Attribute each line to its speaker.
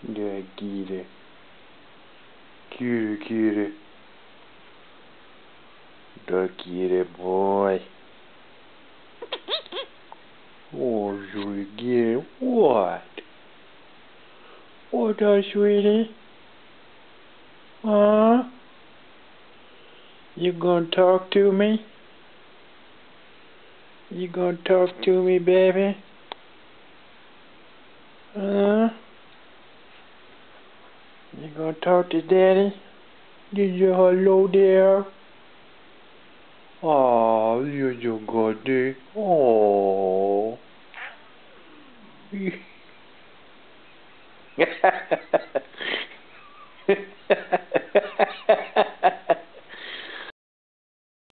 Speaker 1: Yeah, get it. Get it. Don't get it, boy. Oh, sweetie, get it. What? What, sweetie? Huh? You gonna talk to me? You gonna talk to me, baby? Huh? You gonna talk to Daddy? Did you hello there? Oh, you're so good, dude. Oh.